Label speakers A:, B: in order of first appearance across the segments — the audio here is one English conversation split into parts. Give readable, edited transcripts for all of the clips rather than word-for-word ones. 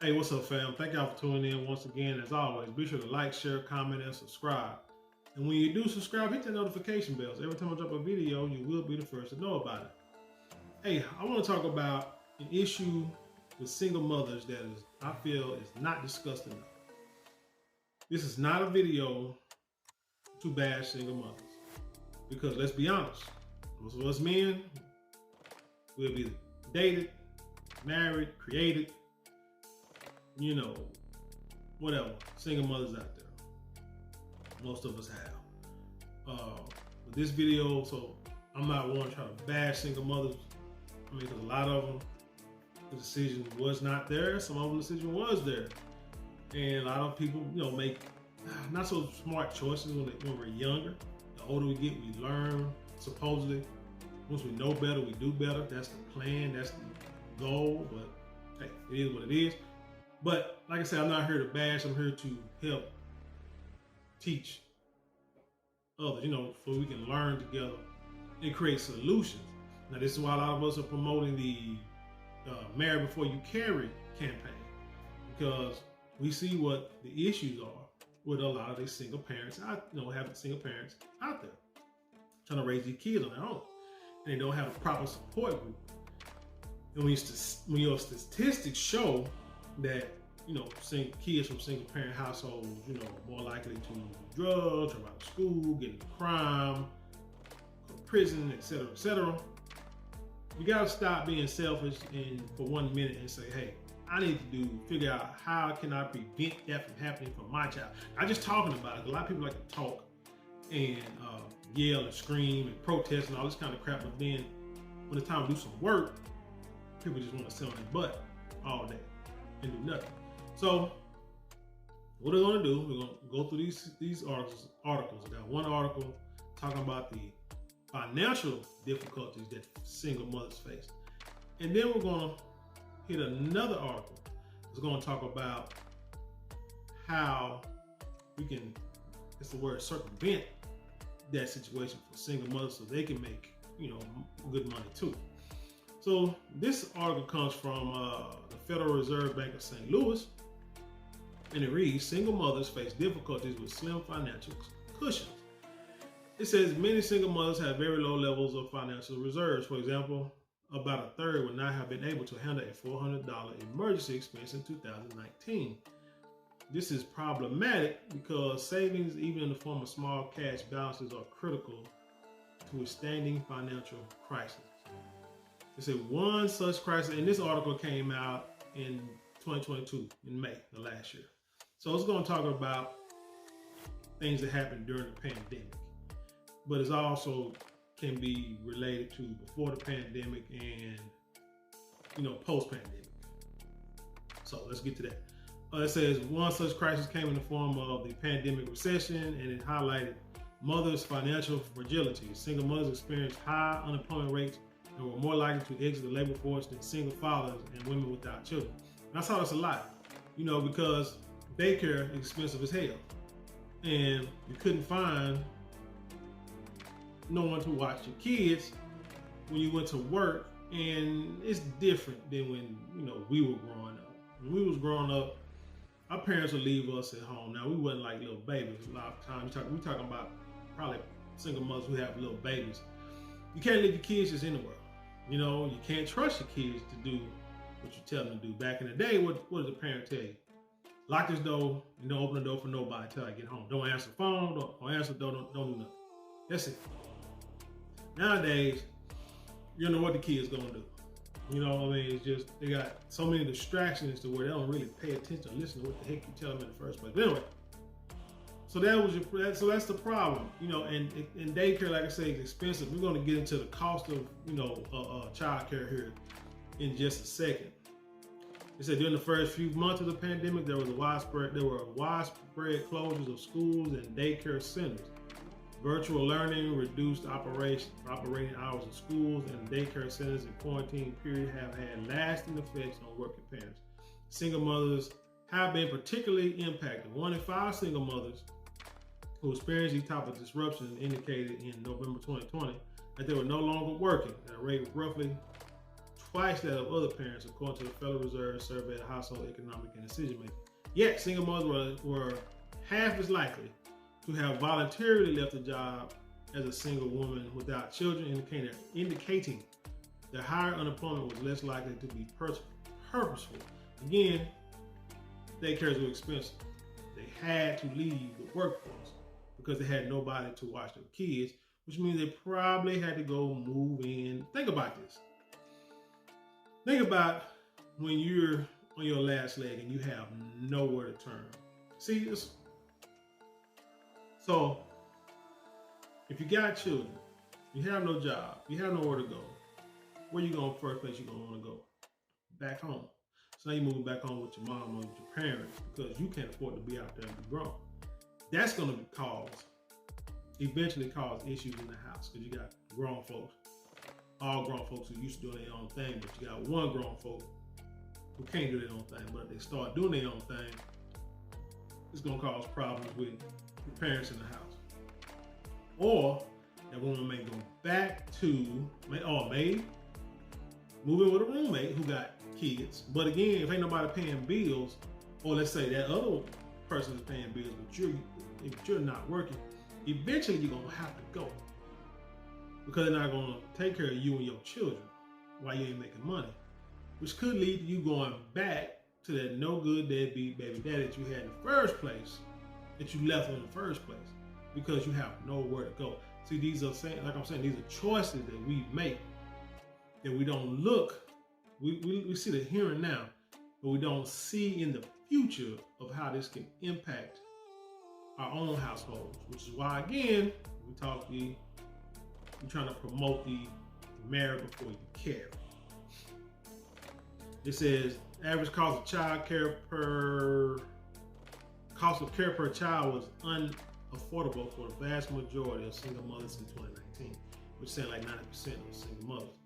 A: Hey, what's up, fam? Thank y'all for tuning in once again. As always, be sure to like, share, comment, and subscribe. And when you do subscribe, hit the notification bells. Every time I drop a video, you will be the first to know about it. Hey, I want to talk about an issue with single mothers that I feel is not discussed enough. This is not a video to bash single mothers. Because let's be honest, most of us men will be dated, married, created, whatever, single mothers out there. Most of us have. With this video, so I'm not one to try to bash single mothers. I mean, because a lot of them, the decision was not there. Some of them, the decision was there. And a lot of people, make not so smart choices when we're younger. The older we get, we learn, supposedly. Once we know better, we do better. That's the plan, that's the goal, but hey, it is what it is. But like I said, I'm not here to bash, I'm here to help teach others, so we can learn together and create solutions. Now, this is why a lot of us are promoting the Marry Before You Carry campaign, because we see what the issues are with a lot of these single parents, having single parents out there trying to raise these kids on their own, and they don't have a proper support group. And when your statistics show that kids from single parent households, more likely to use drugs, drop out of school, get into crime, go to prison, etc., you gotta stop being selfish and for 1 minute and say, hey, I need to figure out how can I prevent that from happening for my child. Not just talking about it. A lot of people like to talk and yell and scream and protest and all this kind of crap, but then when it's time to do some work, people just want to sit on their butt all day and do nothing. So what we're going to do, we're going to go through these articles. I got one article talking about the financial difficulties that single mothers face. And then we're going to hit another article that's going to talk about how we can, circumvent that situation for single mothers so they can make, good money too. So this article comes from the Federal Reserve Bank of St. Louis, and it reads, single mothers face difficulties with slim financial cushions. It says many single mothers have very low levels of financial reserves. For example, about a third would not have been able to handle a $400 emergency expense in 2019. This is problematic because savings, even in the form of small cash balances, are critical to withstanding financial crisis. It said one such crisis, and this article came out in 2022, in May, the last year. So it's going to talk about things that happened during the pandemic, but it's also can be related to before the pandemic and, post-pandemic. So let's get to that. It says one such crisis came in the form of the pandemic recession, and it highlighted mothers' financial fragility. Single mothers experienced high unemployment rates and were more likely to exit the labor force than single fathers and women without children. And I saw this a lot, because daycare is expensive as hell, and you couldn't find no one to watch your kids when you went to work. And it's different than when we were growing up. When we was growing up, our parents would leave us at home. Now, we wasn't like little babies. A lot of times we're talking about probably single mothers who have little babies. You can't leave your kids just anywhere. You can't trust your kids to do what you tell them to do. Back in the day, what does the parent tell you? Lock this door and don't open the door for nobody until I get home. Don't answer the phone, don't answer the door, don't do nothing. That's it. Nowadays, you don't know what the kid's gonna do. It's just, they got so many distractions to where they don't really pay attention or listen to what the heck you tell them in the first place. But anyway, so that's the problem. And daycare, like I say, is expensive. We're gonna get into the cost of, child care here in just a second. It said during the first few months of the pandemic, there were widespread closures of schools and daycare centers. Virtual learning reduced operating hours of schools and daycare centers in quarantine period have had lasting effects on working parents. Single mothers have been particularly impacted. 1 in 5 single mothers who experienced these type of disruptions indicated in November 2020 that they were no longer working at a rate of roughly twice that of other parents, according to the Federal Reserve Survey of Household Economic and Decision Making. Yet, single mothers were half as likely to have voluntarily left a job as a single woman without children, indicating that higher unemployment was less likely to be purposeful. Again, daycares were expensive. They had to leave the workforce because they had nobody to watch their kids, which means they probably had to go move in. Think about this. Think about when you're on your last leg and you have nowhere to turn. See this? So, if you got children, you have no job, you have nowhere to go, where you going first place you're going to want to go? Back home. So now you're moving back home with your mom or with your parents because you can't afford to be out there and be grown. That's going to eventually cause issues in the house because you got grown folks, all grown folks who used to do their own thing, but you got one grown folk who can't do their own thing. But if they start doing their own thing, it's going to cause problems with the parents in the house. Or that woman may go back to, maybe move in with a roommate who got kids. But again, if ain't nobody paying bills, or let's say that other person is paying bills, but if you're not working, eventually you're gonna have to go because they're not gonna take care of you and your children while you ain't making money, which could lead to you going back to that no good deadbeat baby daddy that you had in the first place, that you left in the first place because you have nowhere to go. See, these are like I'm saying, these are choices that we make that we don't look. We see the here and now, but we don't see in the future of how this can impact our own households, which is why, again, we're trying to promote the marry before you carry. It says average cost of care per child was unaffordable for the vast majority of single mothers in 2019, which said like 90% of single mothers,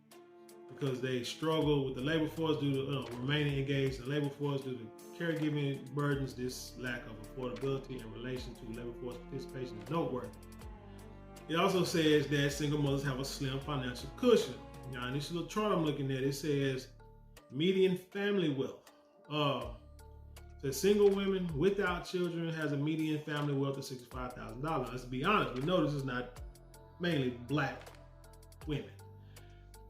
A: because they struggle with the labor force due to remaining engaged in the labor force due to caregiving burdens. This lack of affordability in relation to labor force participation is noteworthy. It also says that single mothers have a slim financial cushion. Now, in this little chart I'm looking at, it says median family wealth. So single women without children has a median family wealth of $65,000. Let's be honest, we know this is not mainly black women.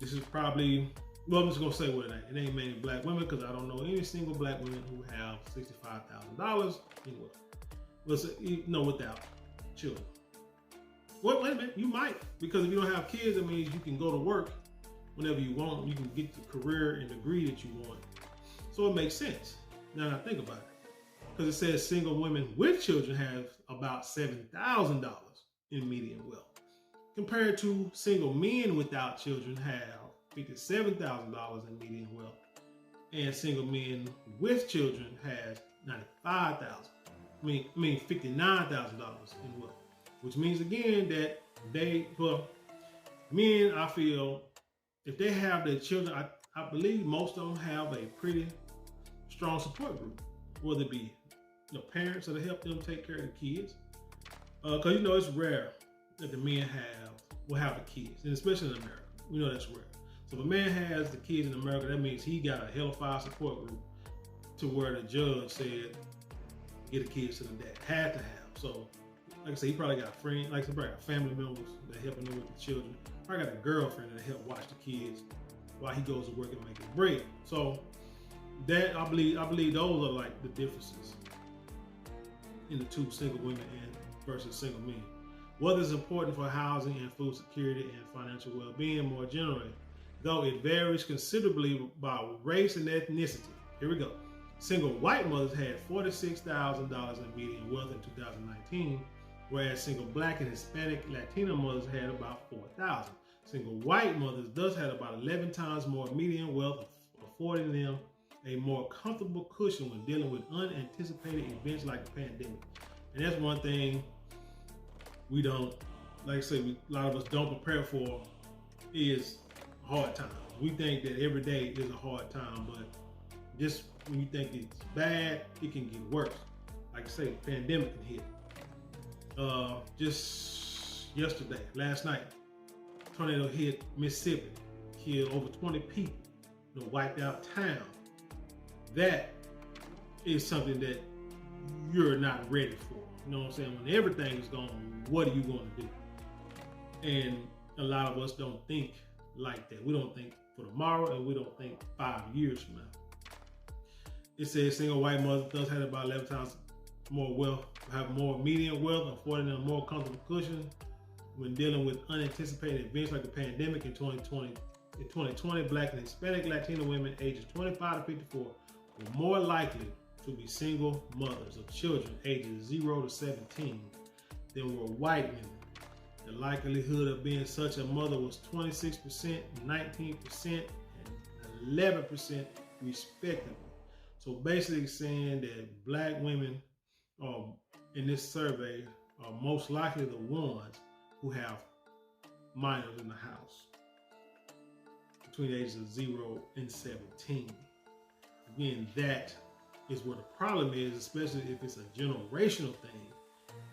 A: This is probably, well, I'm just gonna say what it ain't. It ain't mainly black women because I don't know any single black women who have $65,000 in wealth. Without children. Well, wait a minute, you might, because if you don't have kids, it means you can go to work whenever you want. You can get the career and degree that you want. So it makes sense. Now that I think about it, because it says single women with children have about $7,000 in median wealth, compared to single men without children have $57,000 in median wealth, and single men with children has $95,000. $59,000 in wealth, which means again that men, I feel, if they have their children, I believe most of them have a pretty strong support group, whether it be parents that help them take care of the kids, because it's rare that the men will have the kids, and especially in America, we know that's rare. So if a man has the kids in America, that means he got a hellfire support group to where the judge said get the kids to the dad, had to have. So like I said, he probably got friends, like I said, probably got family members that helping him with the children. Probably got a girlfriend that help watch the kids while he goes to work and make his bread. So that I believe those are like the differences in the two, single women versus single men. What is important for housing and food security and financial well-being more generally, though it varies considerably by race and ethnicity. Here we go. Single white mothers had $46,000 in median wealth in 2019, whereas single black and Hispanic Latino mothers had about $4,000. Single white mothers thus had about 11 times more median wealth, affording them a more comfortable cushion when dealing with unanticipated events like the pandemic. And that's one thing we don't, like I say, a lot of us don't prepare for is hard times. We think that every day is a hard time, but just when you think it's bad, it can get worse. Like I say, the pandemic can hit. Just yesterday, last night, tornado hit Mississippi, killed over 20 people. wiped out town. That is something that you're not ready for. You know what I'm saying? When everything is gone, what are you going to do? And a lot of us don't think like that. We don't think for tomorrow, and we don't think 5 years from now. It says single white mothers thus had about 11 times more wealth, have more median wealth, affording them more comfortable cushion when dealing with unanticipated events like the pandemic in 2020. In 2020, Black and Hispanic Latino women ages 25 to 54 were more likely to be single mothers of children ages 0 to 17 than were white women. The likelihood of being such a mother was 26%, 19%, and 11% respectively. So basically saying that Black women in this survey are most likely the ones who have minors in the house between the ages of 0 and 17. Again, that is where the problem is, especially if it's a generational thing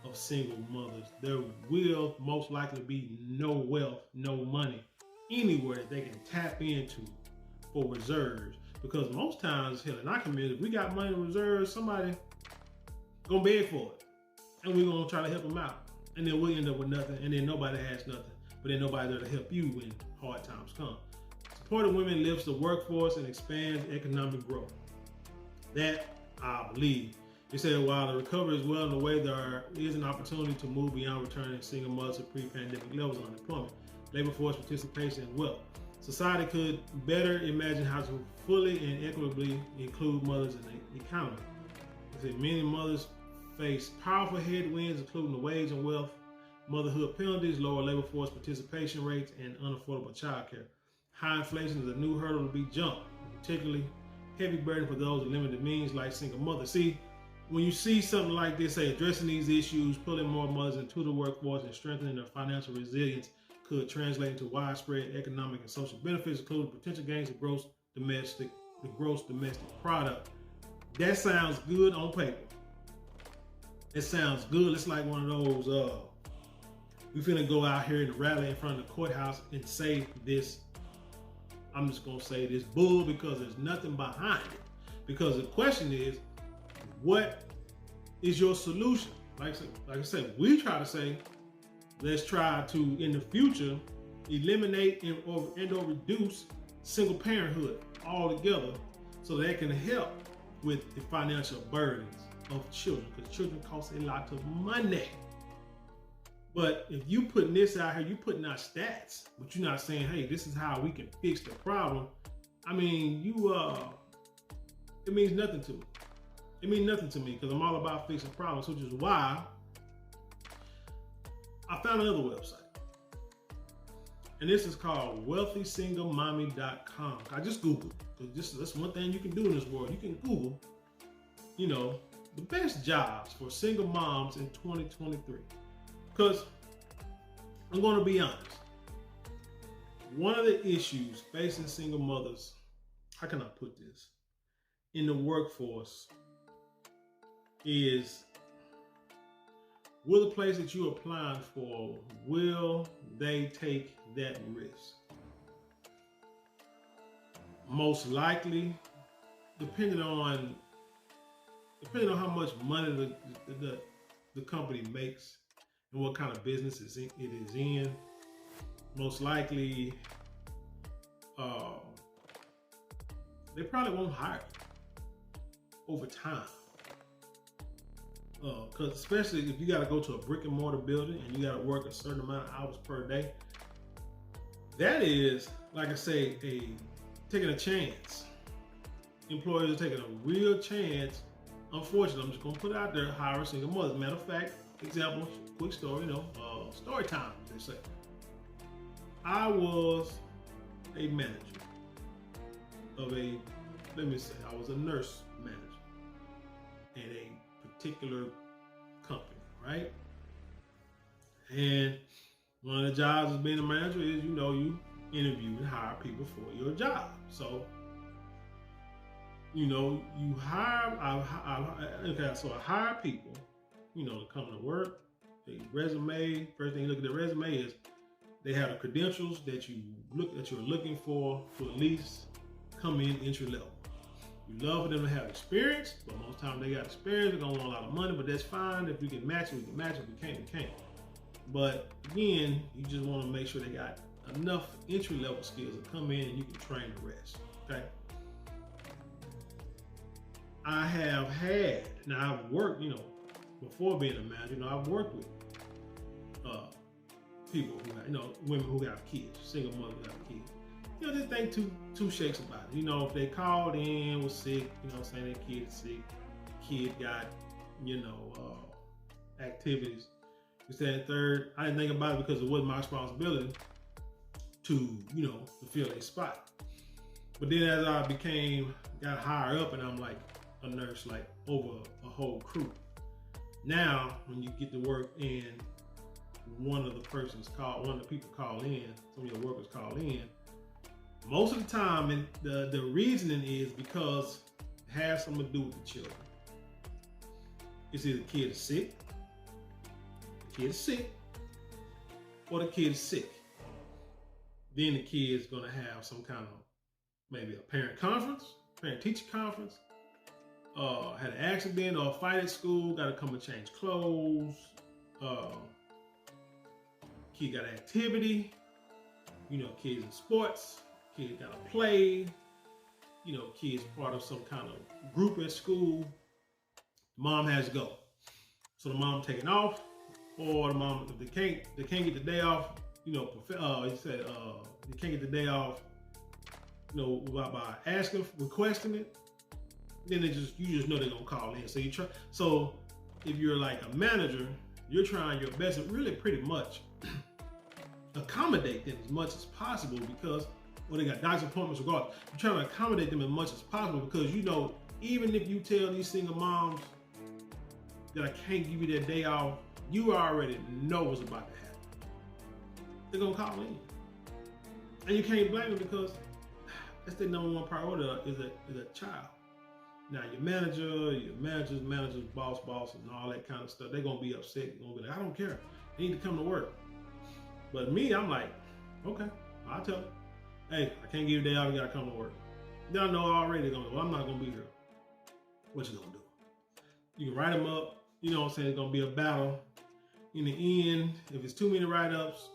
A: of single mothers. There will most likely be no wealth, no money anywhere that they can tap into for reserves. Because most times, hell, in our community, if we got money in reserves, somebody gonna beg for it. And we're gonna try to help them out. And then we'll end up with nothing, and then nobody has nothing. But then nobody there to help you when hard times come. Supporting women lifts the workforce and expands economic growth. That, I believe. They said while the recovery is well underway, there is an opportunity to move beyond returning single mothers to pre-pandemic levels of unemployment, labor force participation, and wealth. Society could better imagine how to fully and equitably include mothers in the economy. They said many mothers face powerful headwinds, including the wage and wealth, motherhood penalties, lower labor force participation rates, and unaffordable childcare. High inflation is a new hurdle to be jumped, particularly heavy burden for those with limited means like single mothers. See, when you see something like this, say addressing these issues, pulling more mothers into the workforce and strengthening their financial resilience could translate into widespread economic and social benefits, including potential gains of gross domestic product. That sounds good on paper. It sounds good. It's like one of those, we finna go out here and rally in front of the courthouse and say this, I'm just gonna say this bull because there's nothing behind it. Because the question is, what is your solution? Like I said, we try to say, let's try to, in the future, eliminate or reduce single parenthood altogether so that can help with the financial burdens of children, because children cost a lot of money. But if you putting this out here, you putting out stats, but you're not saying, hey, this is how we can fix the problem. I mean, it means nothing to me. It means nothing to me because I'm all about fixing problems, which is why I found another website. And this is called wealthysinglemommy.com. I just Googled, because that's one thing you can do in this world. You can Google, the best jobs for single moms in 2023. Because I'm going to be honest, one of the issues facing single mothers, how can I put this, in the workforce is, will the place that you're applying for, will they take that risk? Most likely, depending on how much money the company makes and what kind of business it is in, most likely they probably won't hire you over time. Because especially if you got to go to a brick and mortar building and you got to work a certain amount of hours per day, that is, like I say, taking a chance. Employers are taking a real chance. Unfortunately, I'm just going to put it out there, hire single mothers. Matter of fact, example, quick story, story time, they say. I was a manager of I was a nurse manager at a particular company, right? And one of the jobs of being a manager is, you interview and hire people for your job. So, you hire, so I hire people, to come to work. The resume, first thing you look at the resume is they have the credentials that you're looking for to at least come in entry level. You love for them to have experience, but most times they got experience, they're gonna want a lot of money, but that's fine. If we can match it, we can match it. If we can't, we can't. But again, you just wanna make sure they got enough entry level skills to come in and you can train the rest, okay? I have had, now I've worked, before being a manager, I've worked with people who have, women who have kids, single mothers who have kids. Just think two shakes about it. If they called in, was sick, saying their kid's sick, kid got, activities. This, that, and third. I didn't think about it because it wasn't my responsibility to fill a spot. But then as I got higher up, and I'm like a nurse, like over a whole crew. Now, when you get to work and one of the people call in, some of your workers call in, most of the time, and the reasoning is because it has something to do with the children. It's either the kid is sick, or the kid is sick. Then the kid's gonna have some kind of, maybe a parent-teacher conference, had an accident or a fight at school, gotta come and change clothes, kid got an activity, kids in sports, kid gotta play, kids part of some kind of group at school, mom has to go. So the mom taking off, or the mom, if they can't get the day off, he said you can't get the day off, by requesting it, then you just know they're gonna call in. So if you're like a manager, you're trying your best and really pretty much accommodate them as much as possible, because they got doctor's appointments regardless. You're trying to accommodate them as much as possible, because even if you tell these single moms that I can't give you that day off, you already know what's about to happen. They're gonna call in, and you can't blame them, because that's their number one priority is a child. Now your manager's boss, and all that kind of stuff, they're gonna be upset. They're gonna be like, I don't care. They need to come to work. But me, I'm like, okay, I'll tell them, hey, I can't give you a day off, you gotta come to work. Then I know already they're gonna go, I'm not gonna be here. What you gonna do? You can write them up, it's gonna be a battle. In the end, if it's too many write-ups,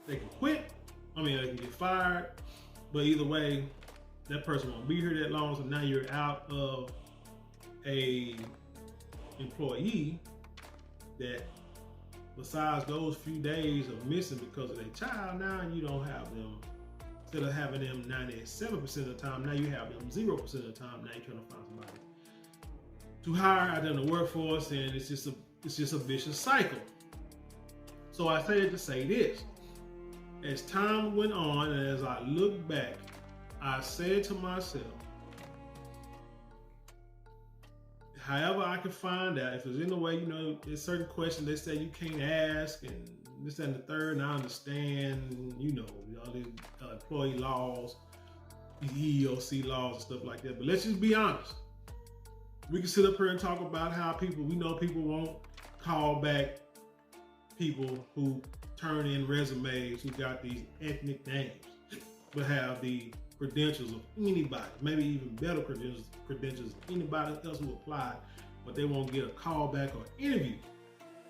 A: they can quit. They can get fired. But either way, that person won't be here that long, so now you're out of a employee that, besides those few days of missing because of their child, now you don't have them. Instead of having them 97% of the time, now you have them 0% of the time. Now you're trying to find somebody to hire out there in the workforce, and it's just a vicious cycle. So I say it to say this: as time went on, and as I look back, I said to myself, however I can find out, if there's any way, there's certain questions they say you can't ask, and this and the third, and I understand, all these employee laws, these EEOC laws and stuff like that. But let's just be honest. We can sit up here and talk about how people won't call back people who turn in resumes who got these ethnic names, but have the credentials of anybody, maybe even better credentials than anybody else who applied, but they won't get a call back or interview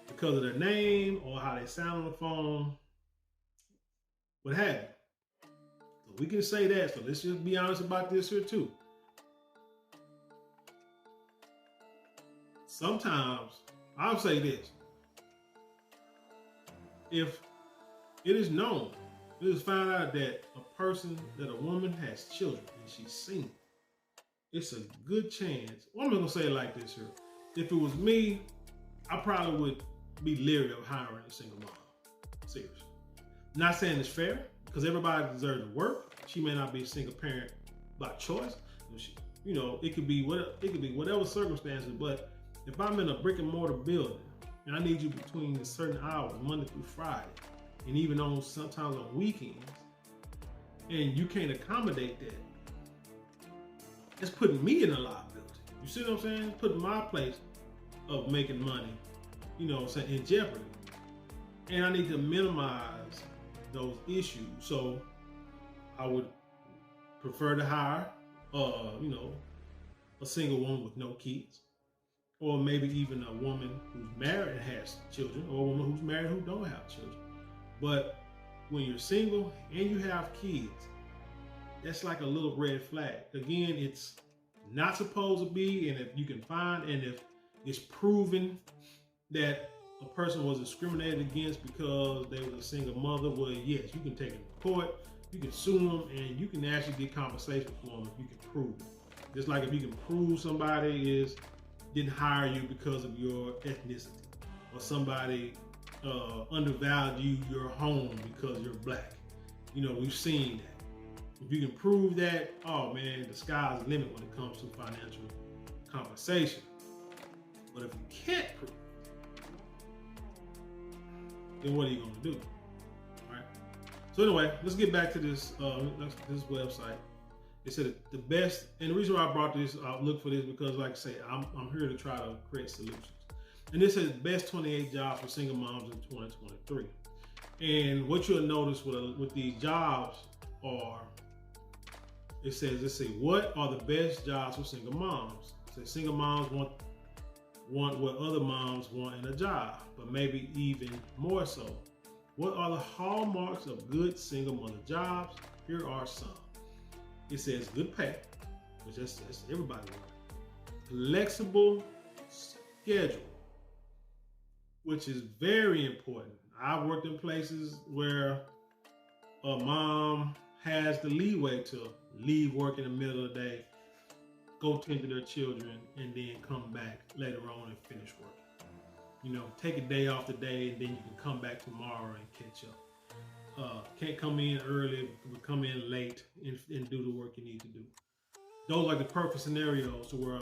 A: because of their name or how they sound on the phone, what have you. So we can say that. So let's just be honest about this here too. Sometimes I'll say this: if it is known, it is found out that a woman has children and she's single, it's a good chance. Well, I'm gonna say it like this here: if it was me, I probably would be leery of hiring a single mom. Seriously. Not saying it's fair, because everybody deserves to work. She may not be a single parent by choice. It could be whatever circumstances. But if I'm in a brick and mortar building and I need you between a certain hours, Monday through Friday, and even sometimes on weekends, and you can't accommodate that, it's putting me in a liability. You see what I'm saying? It's putting my place of making money, in jeopardy. And I need to minimize those issues. So I would prefer to hire, you know, a single woman with no kids, or maybe even a woman who's married and has children, or a woman who's married who don't have children. But when you're single and you have kids, that's like a little red flag. Again, it's not supposed to be, and if you can find, and if it's proven that a person was discriminated against because they was a single mother, well, yes, you can take it to court, you can sue them, and you can actually get compensation for them if you can prove it. Just like if you can prove somebody didn't hire you because of your ethnicity, or somebody undervalued your home because you're black. You know, we've seen that. If you can prove that, oh man, the sky's the limit when it comes to financial compensation. But if you can't prove it, then what are you going to do? All right. So anyway, let's get back to this website. It said the best, and the reason why I brought this, I looked for this because, like I say, I'm here to try to create solutions. And this says best 28 jobs for single moms in 2023. And what you'll notice with these jobs are, it says, let's see, what are the best jobs for single moms? It says single moms want what other moms want in a job, but maybe even more so. What are the hallmarks of good single mother jobs? Here are some. It says good pay, which that's everybody wants. Flexible schedule, which is very important. I've worked in places where a mom has the leeway to leave work in the middle of the day, go tend to their children, and then come back later on and finish work. You know, take a day off the day, and then you can come back tomorrow and catch up. Can't come in early, but come in late and do the work you need to do. Those are the perfect scenarios where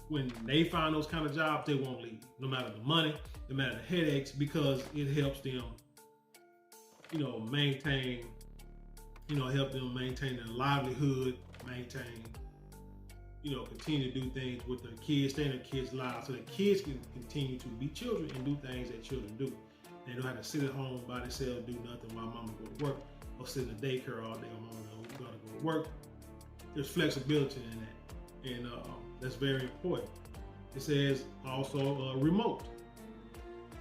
A: when they find those kind of jobs, they won't leave, no matter the money, no matter the headaches, because it helps them, you know, maintain, help them maintain their livelihood, maintain, continue to do things with their kids, stay in their kids' lives, so that kids can continue to be children and do things that children do. They don't have to sit at home by themselves, do nothing while mama go to work, or sit in the daycare all day while mama gotta go to work. There's flexibility in that, and that's very important. It says also remote.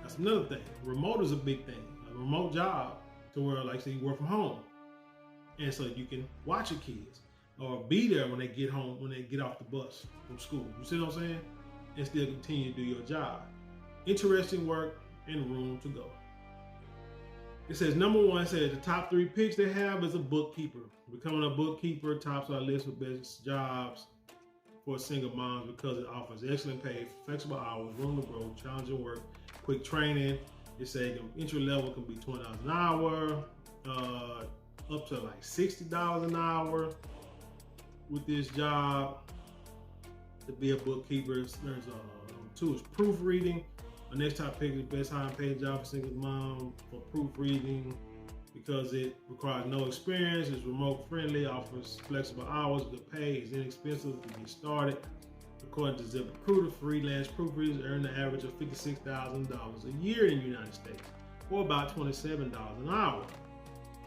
A: That's another thing. Remote is a big thing. A remote job to where, like, say, you work from home, and so you can watch your kids or be there when they get home, when they get off the bus from school. You see what I'm saying? And still continue to do your job. Interesting work and room to go. It says number one, says the top 3 picks they have is a bookkeeper. Becoming a bookkeeper tops our list of best jobs for single moms because it offers excellent pay, flexible hours, room to grow, challenging work, quick training. It says entry level can be $20 an hour, up to like $60 an hour with this job to be a bookkeeper. There's number 2 is proofreading. Our next top pick is the best high paid job for single mom for proofreading because it requires no experience, is remote friendly, offers flexible hours, good pay, is inexpensive to get started. According to ZipRecruiter, freelance proofreaders earn an average of $56,000 a year in the United States, or about $27 an hour.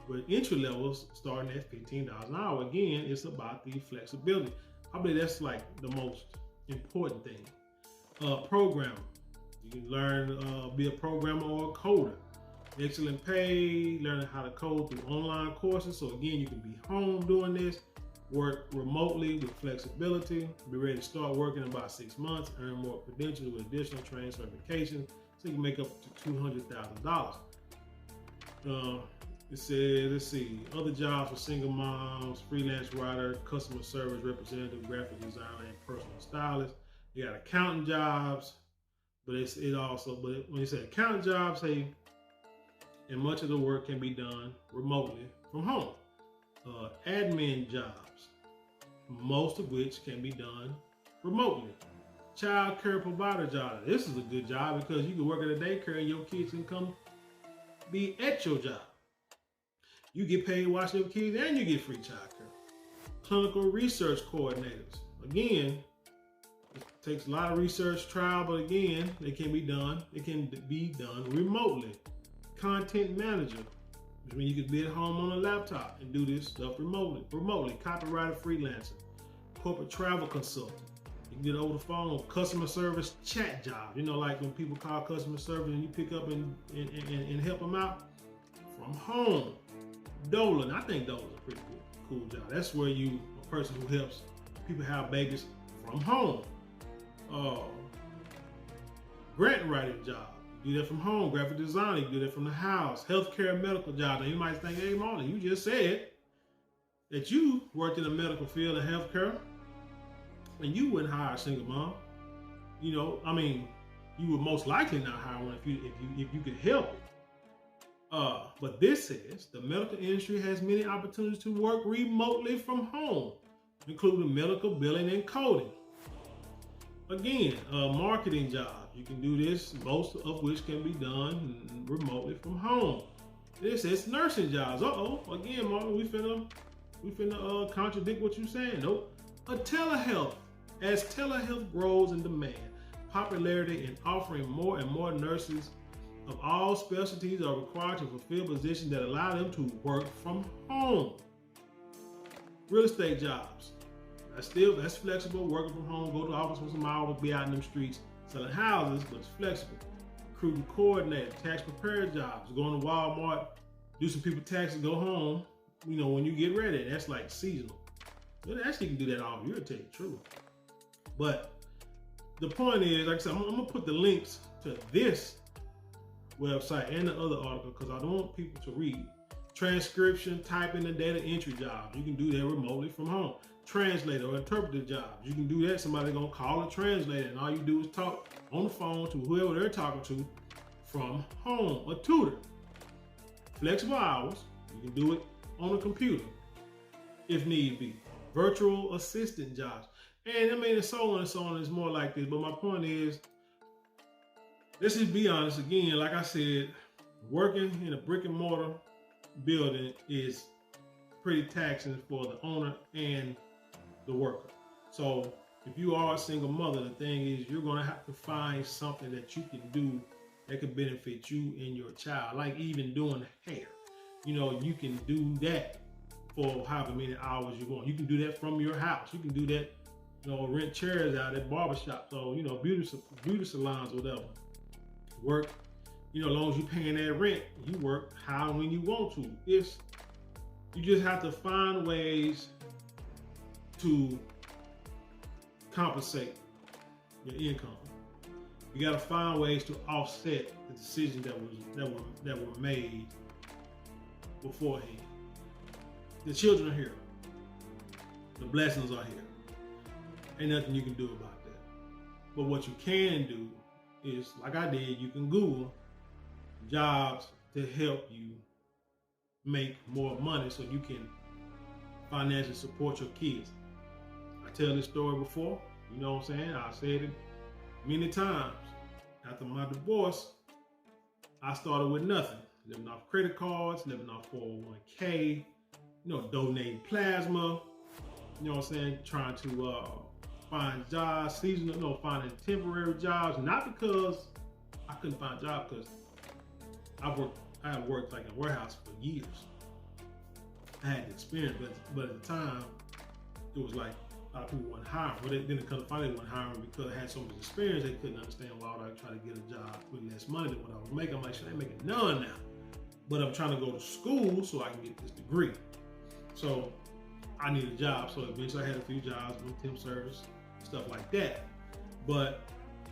A: With entry levels starting at $15 an hour. Again, it's about the flexibility. I believe that's like the most important thing. Programmer. You can learn, be a programmer or a coder. Excellent pay, learning how to code through online courses. So again, you can be home doing this, work remotely with flexibility, be ready to start working in about 6 months, earn more credentials with additional training certifications, so you can make up to $200,000. It says, let's see, other jobs for single moms, freelance writer, customer service representative, graphic designer, and personal stylist. You got accountant jobs, but when you say accountant jobs, hey, and much of the work can be done remotely from home. Admin jobs, most of which can be done remotely. Child care provider job. This is a good job because you can work at a daycare and your kids can come be at your job. You get paid watching your kids and you get free child care. Clinical research coordinators. Again, it takes a lot of research trial, but again, it can be done remotely. Content manager. which means you could be at home on a laptop and do this stuff remotely. Copywriter, freelancer, corporate travel consultant. You can get over the phone, customer service chat job. You know, like when people call customer service and you pick up and help them out from home. Doula, I think Doula's a pretty cool job. That's where you, a person who helps people have babies from home. Grant writing job, you do that from home. Graphic design, you do that from the house. Healthcare, medical job. Now you might think, hey Marlon, you just said that you worked in the medical field of healthcare, and you wouldn't hire a single mom. You know, I mean, you would most likely not hire one if you could help it. But this says the medical industry has many opportunities to work remotely from home, including medical billing and coding. Again, marketing jobs. You can do this, most of which can be done remotely from home. This says nursing jobs. Again, Martin, we finna contradict what you're saying. Nope. Telehealth. As telehealth grows in demand, popularity, and offering more and more nurses of all specialties are required to fulfill positions that allow them to work from home. Real estate jobs. That's flexible, working from home, go to the office for some hours, be out in them streets, selling houses, but it's flexible. Recruiting coordinator, tax preparer jobs, going to Walmart, do some people taxes, go home, you know, when you get ready. That's like seasonal. Actually, you can do that all year, to tell you the truth. But the point is, like I said, I'm gonna put the links to this website and the other article because I don't want people to read. Transcription, typing, and data entry jobs. You can do that remotely from home. Translator or interpreter jobs. You can do that. Somebody gonna call a translator, and all you do is talk on the phone to whoever they're talking to from home. A tutor. Flexible hours. You can do it on a computer if need be. Virtual assistant jobs. And I mean, it's so on and so on. It's more like this. But my point is, let's just be honest. Again, like I said, working in a brick and mortar building is pretty taxing for the owner and the worker. So if you are a single mother, the thing is you're going to have to find something that you can do that can benefit you and your child, like even doing hair. You know, you can do that for however many hours you want. You can do that from your house. You can do that, you know, rent chairs out at barbershops or, you know, beauty salons or whatever. Work, you know, as long as you're paying that rent, you work how and when you want to. You just have to find ways to compensate your income. You got to find ways to offset the decisions that were made beforehand. The children are here. The blessings are here. Ain't nothing you can do about that. But what you can do is, like I did, you can Google jobs to help you make more money so you can financially support your kids. I tell this story before, you know what I'm saying? I said it many times. After my divorce, I started with nothing. Living off credit cards, living off 401k, you know, donating plasma, you know what I'm saying? Trying to find jobs, seasonal, you know, finding temporary jobs, not because I couldn't find a job, because I had worked like in a warehouse for years. I had the experience, but at the time, it was like a lot of people weren't hiring. Well, then it couldn't find they weren't hiring because I had so much experience, they couldn't understand why would I try to get a job with less money than what I was making. I'm like, shit, I ain't making none now. But I'm trying to go to school so I can get this degree. So I need a job. So eventually I had a few jobs with temp service, stuff like that. But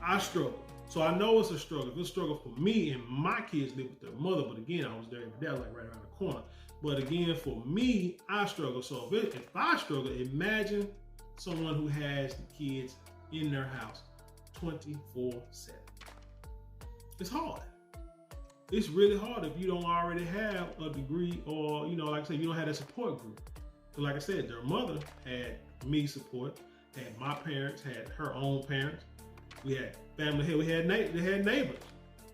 A: I struggled. So I know it's a struggle. It's a struggle for me, and my kids live with their mother. But again, I was there every day, like right around the corner. But again, for me, I struggle. So if I struggle, imagine someone who has the kids in their house 24/7. It's hard. It's really hard if you don't already have a degree, or, you know, like I said, you don't have a support group. So like I said, their mother had me support, had my parents, had her own parents. We had family here. They had neighbors.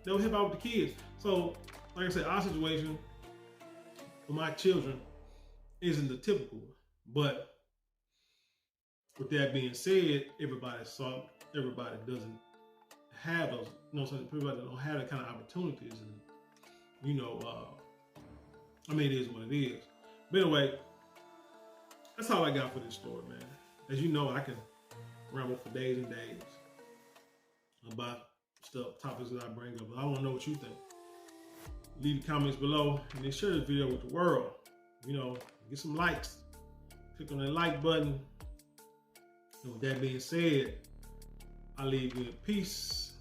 A: They would help out with the kids. So like I said, our situation for my children isn't the typical. But with that being said, everybody doesn't have those, you know, everybody don't have that kind of opportunities. And, you know, I mean, it is what it is. But anyway, that's all I got for this story, man. As you know, I can ramble for days and days about topics that I bring up. But I want to know what you think. Leave the comments below and then share this video with the world. You know, get some likes. Click on that like button. And with that being said, I leave you in peace.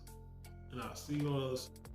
A: And I'll see you on the other side.